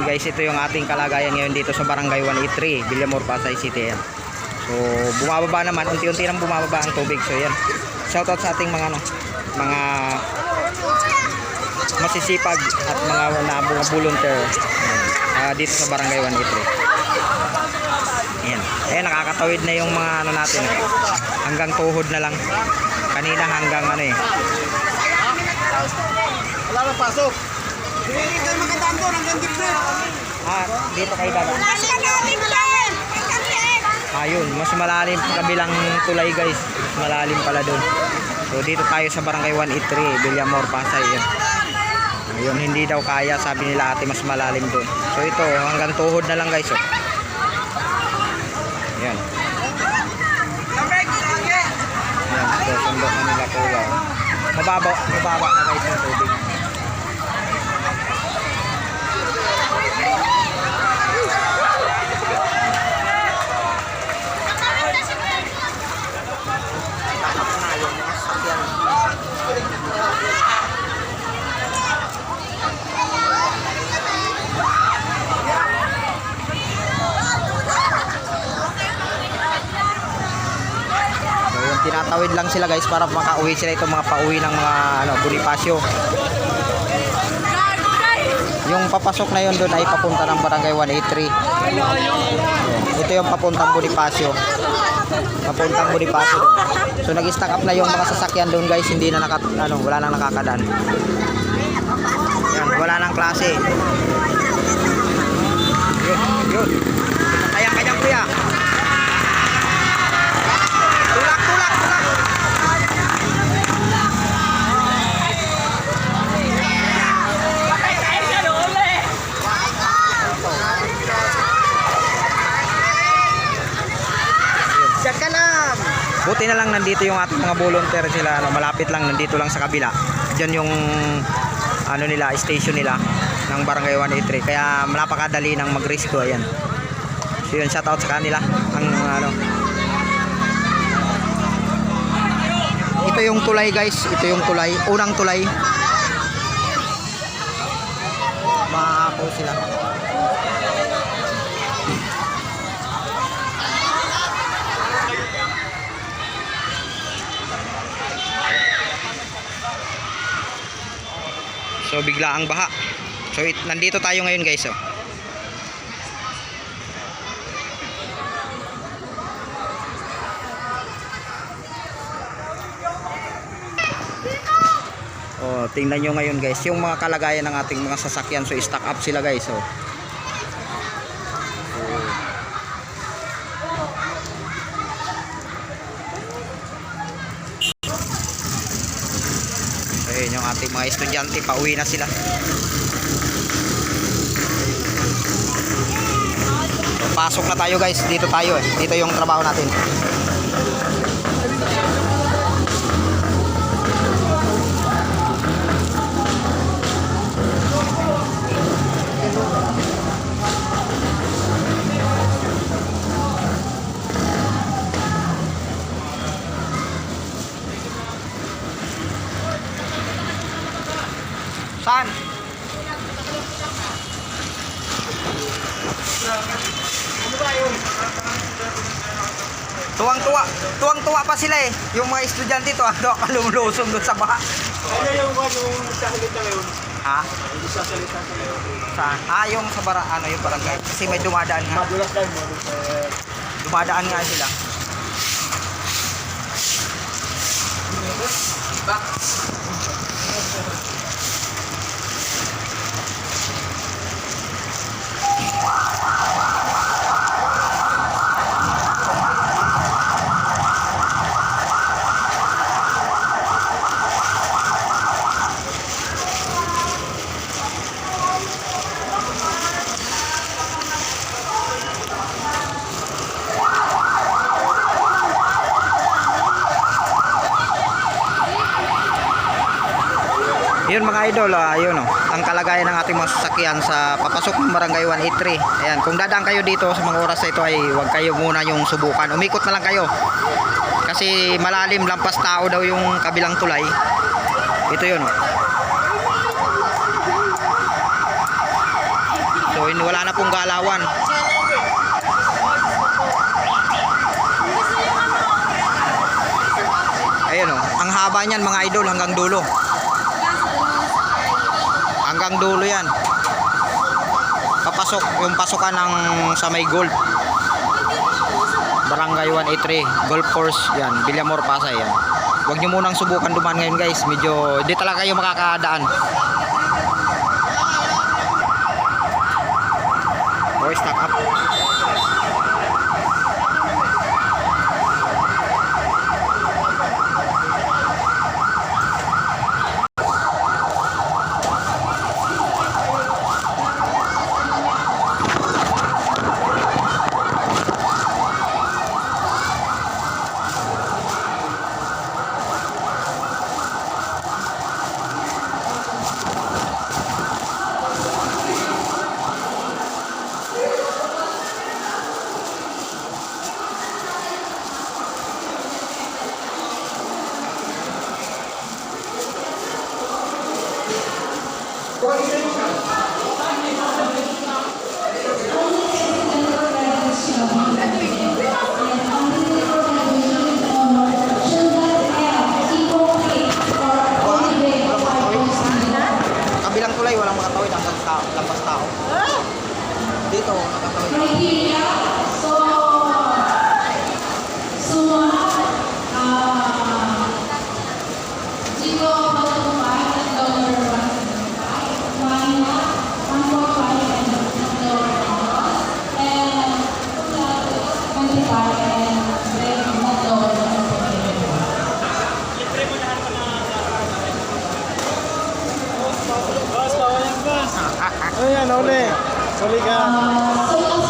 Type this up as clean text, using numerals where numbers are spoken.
guys, ito yung ating kalagayan ngayon dito sa Barangay 183, Villamor, Pasay City. Yan. So bumababa naman, unti-unti nang bumababa ang tubig. So yan, shoutout sa ating mga mga masisipag at mga volunteer dito sa Barangay 183. Yan. Ayan, nakakatawid na yung mga natin. Hanggang tuhod na lang. Kanina hanggang Wala na pasok. Hindi kayo makadaan doon hanggang dito. Dito kayo dadaan. Ayun, mas malalim sa kabilang tulay guys. Mas malalim pala doon. So dito tayo sa Barangay 183, Villamor, Pasay. Ayun, hindi daw kaya, sabi nila ate, mas malalim doon. So ito, hanggang tuhod na lang guys. Ayan. Ayan, so sundok na nila kuya. Mababa na guys yung tubig. Tinatawid lang sila guys para makauwi sila, itong mga pauwi ng mga Bonifacio. Yung papasok na yun doon ay papunta ng Barangay 183. Ito yung papuntang Bonifacio. Papuntang Bonifacio doon. So nag-stack up na yung mga sasakyan doon guys, hindi na wala nang nakakadaan. Yan, wala nang klase. Yun. Kayang-kayang kuya. Buti na lang nandito yung ating mga volunteer sila, malapit lang, nandito lang sa kabila. Diyan yung nila, station nila ng Barangay 183. Kaya napakadali nang mag-rescue. Ayan. So yun, shout out sa kanila. Ito yung tulay guys, ito yung tulay, unang tulay. Maako sila. So bigla ang baha. So nandito tayo ngayon guys. Tingnan nyo ngayon guys yung mga kalagayan ng ating mga sasakyan. So stack up sila guys. Ayun yung ating mga estudyante, pauwi na sila. So, pasok na tayo guys, dito tayo dito yung trabaho natin. Saan? Tuwang-tuwa pa sila yung mga estudyante tuwang-tuwa pa lumulusong doon sa baha. Ano yung sasalita ngayon? Ha? Yung sasalita ngayon. Saan? Yung sa yung barangay. Kasi may dumadaan nga. Madulas lang mo. Dumadaan nga sila. Yun mga idol, yun ang kalagayan ng ating mga sasakyan sa papasok ng Barangay 183. Ayan, kung dadaan kayo dito sa mga oras na ito ay huwag kayo muna yung subukan. Umikot na lang kayo. Kasi malalim, lampas tao daw yung kabilang tulay. Ito yun. So So wala na pong galawan. Ayun oh, ang haba niyan mga idol hanggang dulo. Hanggang dulo yan. Papasok yung pasukan ng sa may Golf. Barangay 183, Golf Course yan, Villamor, Pasay yan. Huwag nyo munang subukan dumaan ngayon guys, medyo di talaga kayo makakadaan. Oh, stack up. Kabilang tulay walang makatawid hanggang lampas tao. Dito nakatawid. Criteria. Zero $1.5 and dollar $1.5. Manila $1.5 and dollar and 25 and $1. Ayan, uli. Suli ka. So,